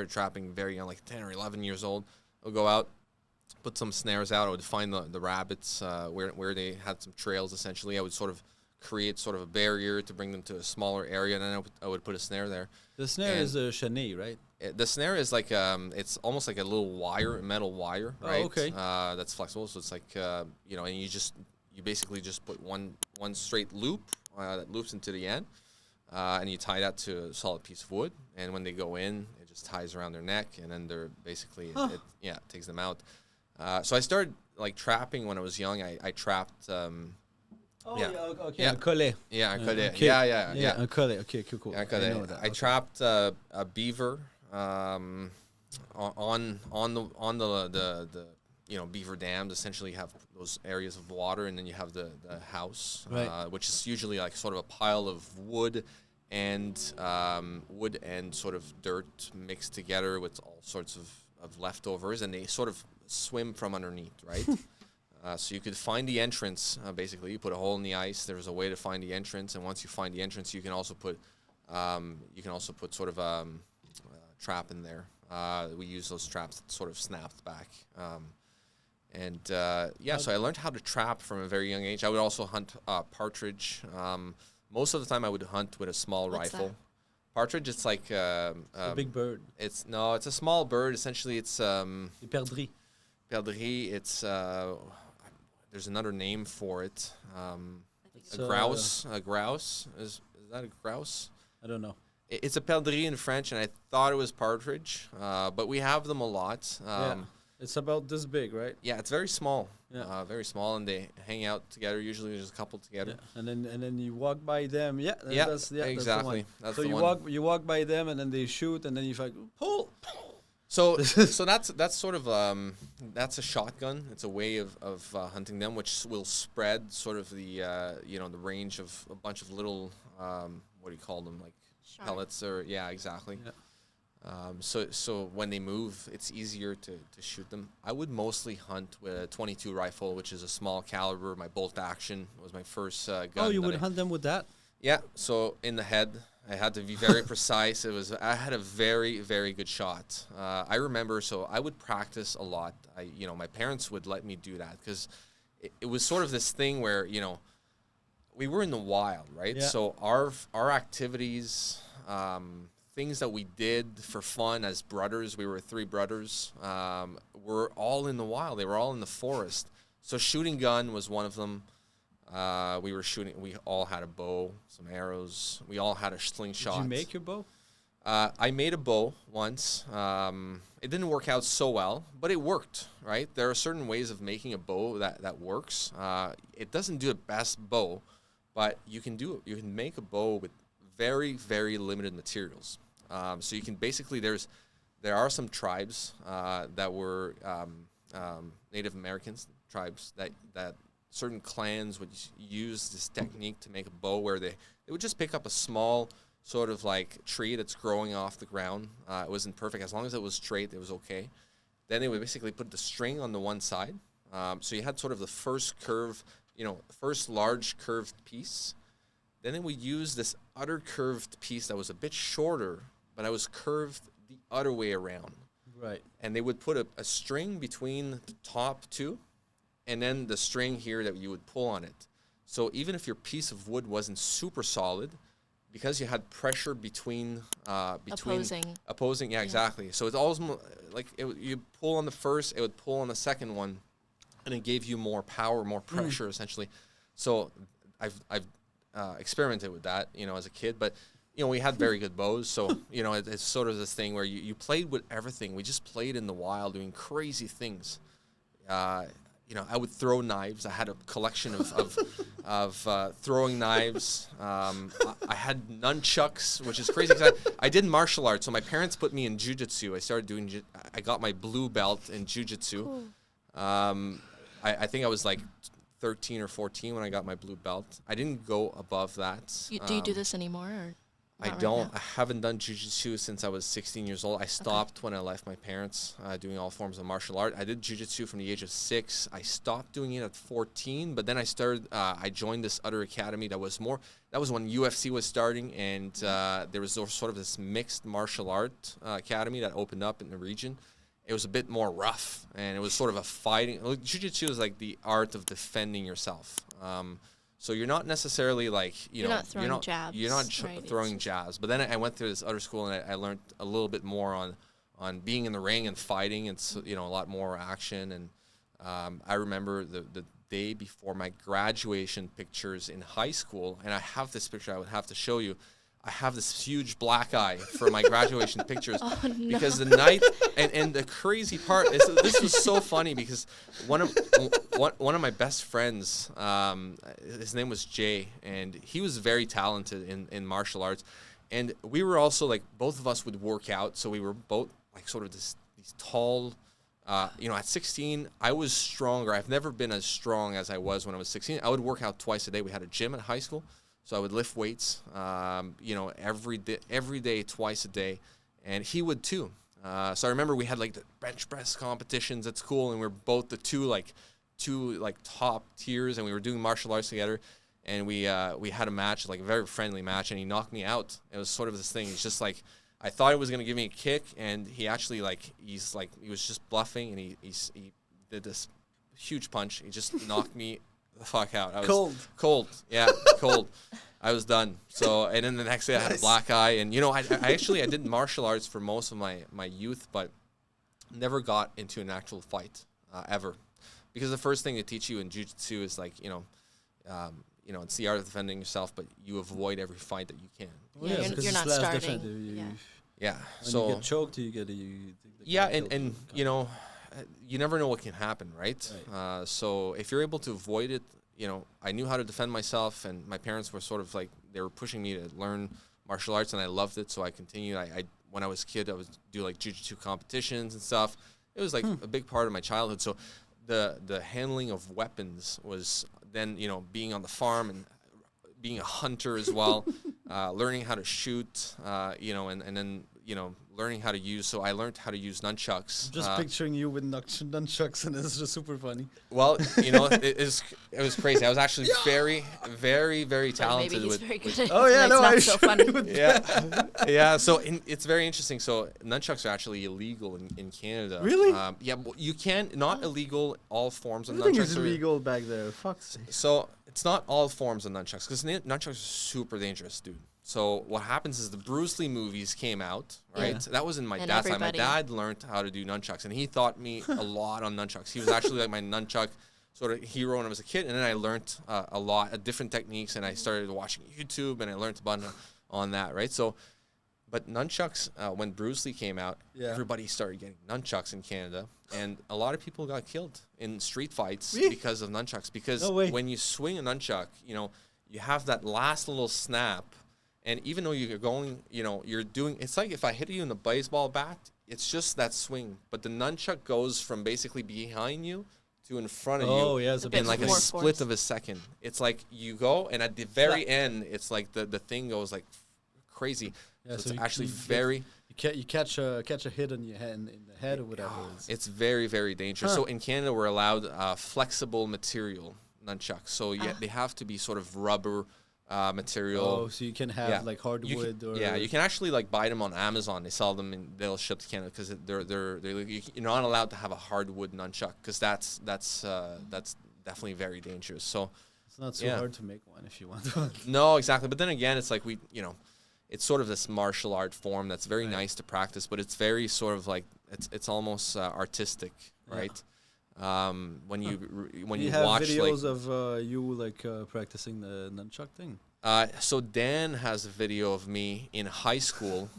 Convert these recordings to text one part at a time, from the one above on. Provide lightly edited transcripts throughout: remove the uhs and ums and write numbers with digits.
started trapping very young, like 10 or 11 years old. I would go out, put some snares out. I would find the rabbits where they had some trails, essentially. I would sort of create sort of a barrier to bring them to a smaller area, and then I would put a snare there. The snare is a chenille, right? The snare is like it's almost like a little wire, metal wire, right? Oh, okay. That's flexible, so it's like and you basically just put one straight loop that loops into the end, and you tie that to a solid piece of wood. And when they go in, it just ties around their neck, and then they're basically it takes them out. So I started like trapping when I was young. I trapped. Okay. Un collet. Yeah, un collet. Okay. Yeah. Un collet. Okay, cool. Yeah, I trapped a beaver on the beaver dams. Essentially, have those areas of water, and then you have the house, right. Which is usually like sort of a pile of wood and sort of dirt mixed together with all sorts of leftovers, and they sort of swim from underneath, right? So you could find the entrance. Basically, you put a hole in the ice. There's a way to find the entrance, and once you find the entrance, you can also put sort of a trap in there. We use those traps that sort of snapped back. So I learned how to trap from a very young age. I would also hunt partridge. Most of the time, I would hunt with a small rifle. That? Partridge, it's like a big bird. It's a small bird. Essentially, it's perdrix. Perdrix. It's there's another name for it. A grouse. A grouse. Is that a grouse? I don't know. It's a perdrix in French, and I thought it was partridge. But we have them a lot. It's about this big, right? Yeah, it's very small. Yeah. Very small, and they hang out together. Usually, there's a couple together. Yeah. And then you walk by them. Exactly. That's the one. You walk by them, and then they shoot, and then you like pull. So that's sort of that's a shotgun. It's a way of hunting them, which will spread sort of the the range of a bunch of little what do you call them, like pellets or exactly. Yeah. So when they move, it's easier to shoot them. I would mostly hunt with a .22 rifle, which is a small caliber. My bolt action was my first gun. Oh, you would hunt them with that? Yeah. So in the head, I had to be very precise. I had a very, very good shot. I remember, so I would practice a lot. My parents would let me do that because it was sort of this thing where, we were in the wild, right? Yeah. So our activities, things that we did for fun as brothers, we were 3 brothers, were all in the wild. They were all in the forest. So shooting gun was one of them. We were shooting. We all had a bow, some arrows. We all had a slingshot. Did you make your bow? I made a bow once. It didn't work out so well, but it worked, right? There are certain ways of making a bow that works. It doesn't do the best bow, but you can do it. You can make a bow with very, very limited materials. So you can basically, there are some tribes that were Native Americans tribes that certain clans would use this technique to make a bow where they would just pick up a small sort of like tree that's growing off the ground. It wasn't perfect. As long as it was straight, it was okay. Then they would basically put the string on the one side. So you had sort of the first curve, first large curved piece. Then they would use this other curved piece that was a bit shorter, but it was curved the other way around. Right. And they would put a string between the top two, and then the string here that you would pull on it. So even if your piece of wood wasn't super solid, because you had pressure between opposing, exactly. So it's always like you pull on the first, it would pull on the second one, and it gave you more power, more pressure, essentially. So I've experimented with that, as a kid, but we had very good bows. So it's sort of this thing where you played with everything. We just played in the wild, doing crazy things. I would throw knives. I had a collection of throwing knives. I had nunchucks, which is crazy because I did martial arts. So my parents put me in Jiu-Jitsu. I got my blue belt in Jiu-Jitsu. Cool. I think I was like 13 or 14 when I got my blue belt. I didn't go above that. Do you do this anymore? Or? I Not don't. right I haven't done jiu-jitsu since I was 16 years old. I stopped when I left my parents doing all forms of martial art. I did jiu-jitsu from the age of 6. I stopped doing it at 14, but then I started. I joined this other academy that was more. That was when UFC was starting, and there was sort of this mixed martial art academy that opened up in the region. It was a bit more rough, and it was sort of a fighting. Jiu-jitsu is like the art of defending yourself. So you're not necessarily like, You're not throwing jabs. You're not right? throwing jabs. But then I went through this other school and I learned a little bit more on being in the ring and fighting. It's, a lot more action. And I remember the day before my graduation pictures in high school, and I have this picture I would have to show you. I have this huge black eye for my graduation pictures because the night and the crazy part is this was so funny because one of my best friends, his name was Jay, and he was very talented in martial arts, and we were also like both of us would work out, so we were both like sort of these tall. At 16, I was stronger. I've never been as strong as I was when I was 16. I would work out twice a day. We had a gym at high school. So I would lift weights, every day, twice a day, and he would too. So I remember we had like the bench press competitions at school, and we were both the two top tiers, and we were doing martial arts together. And we had a match, like a very friendly match, and he knocked me out. It was sort of this thing. It's just like I thought it was gonna give me a kick, and he actually he was just bluffing, and he did this huge punch. He just knocked me the fuck out. I was cold. Yeah, cold. I was done. So, and then the next day I had a black eye, and I did martial arts for most of my youth, but never got into an actual fight ever, because the first thing they teach you in jiu-jitsu is like it's the art of defending yourself, but you avoid every fight that you can. Well, Yeah, you're not starting. Yeah. When So you get choked, you get and you never know what can happen, right? So if you're able to avoid it, I knew how to defend myself, and my parents were sort of like, they were pushing me to learn martial arts, and I loved it, so I continued. I when I was a kid, I would do like jiu-jitsu competitions and stuff. It was like a big part of my childhood. So the handling of weapons was then, being on the farm and being a hunter as well, learning how to shoot, and then, learning how to use. So I learned how to use nunchucks. Just picturing you with nunchucks, and it's just super funny. Well, it was crazy. I was actually very, very, very talented. Maybe he's very good at Oh yeah, it's no, not I so funny. Yeah. So it's very interesting. So nunchucks are actually illegal in Canada. Really? Yeah, you can not illegal. All forms of Everything nunchucks is are illegal back there. Fuck's sake. So it's not all forms of nunchucks, because nunchucks are super dangerous, dude. So what happens is the Bruce Lee movies came out, right? Yeah. That was in my And dad's time. My everybody- dad learned how to do nunchucks, and he taught me a lot on nunchucks. He was actually like my nunchuck sort of hero when I was a kid, and then I learned a lot of different techniques, and I started watching YouTube, and I learned a bunch on that, right? So, but nunchucks, when Bruce Lee came out, everybody started getting nunchucks in Canada, and a lot of people got killed in street fights because of nunchucks. Because when you swing a nunchuck, you have that last little snap. And even though you're going, you're doing, it's like if I hit you in the baseball bat, it's just that swing. But the nunchuck goes from basically behind you to in front of you. Oh, yeah, it's a bit in like a more split force. of a second. It's like you go, and at the very end, it's like the thing goes like crazy. Yeah, so so it's actually you very... You catch a hit in your head, in the head or whatever. It's very, very dangerous. So in Canada, we're allowed flexible material nunchucks. So they have to be sort of rubber material. Oh, so you can have like hardwood or... Yeah, you can actually like buy them on Amazon. They sell them and they'll ship to Canada, because you're not allowed to have a hardwood nunchuck, because that's definitely very dangerous. So it's not so hard to make one if you want one. no, exactly. But then again, it's like it's sort of this martial art form that's very nice to practice, but it's very sort of like it's almost artistic, right? When you have watch videos of you practicing the nunchuck thing. So Dan has a video of me in high school.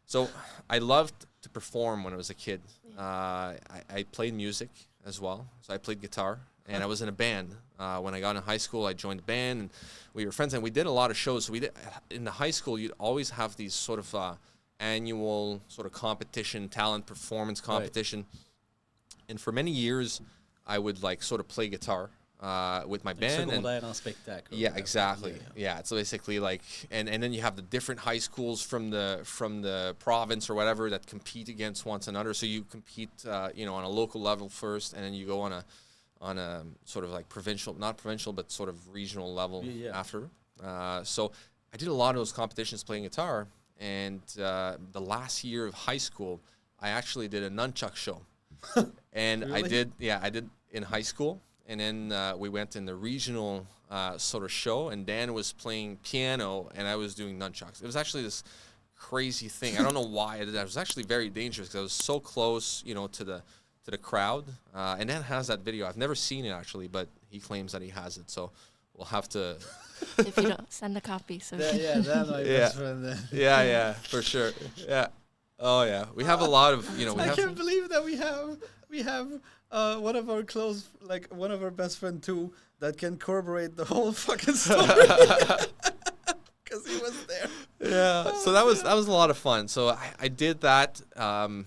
So I loved to perform when I was a kid. I played music as well. So I played guitar, and I was in a band. When I got in high school, I joined a band, and we were friends, and we did a lot of shows. So in the high school, you'd always have these sort of annual sort of competition, talent performance competition. Right. And for many years, I would like sort of play guitar. with my band. Secondaire en spectacle. Yeah, exactly. Yeah. So basically, like, and then you have the different high schools from the province or whatever that compete against one another. So you compete, on a local level first, and then you go on a sort of like not provincial, but sort of regional level after. So I did a lot of those competitions playing guitar, and the last year of high school, I actually did a nunchuck show, and Really? I did in high school. And then we went in the regional sort of show, and Dan was playing piano, and I was doing nunchucks. It was actually this crazy thing. I don't know why I did that. It was actually very dangerous because I was so close, to the crowd. And Dan has that video. I've never seen it actually, but he claims that he has it. So we'll have to. If you don't send a copy, so That's my best friend. Then. Yeah, for sure. Yeah. Oh yeah, we have a lot of I can't believe that we have one of our one of our best friend too that can corroborate the whole fucking story because he was there. Yeah, so that was a lot of fun. So I did that, and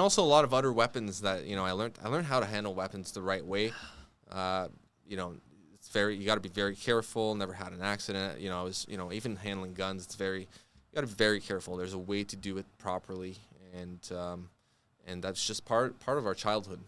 also a lot of other weapons that I learned how to handle weapons the right way. It's you got to be very careful. Never had an accident. I was even handling guns. You got to be very careful. There's a way to do it properly, and that's just part of our childhood.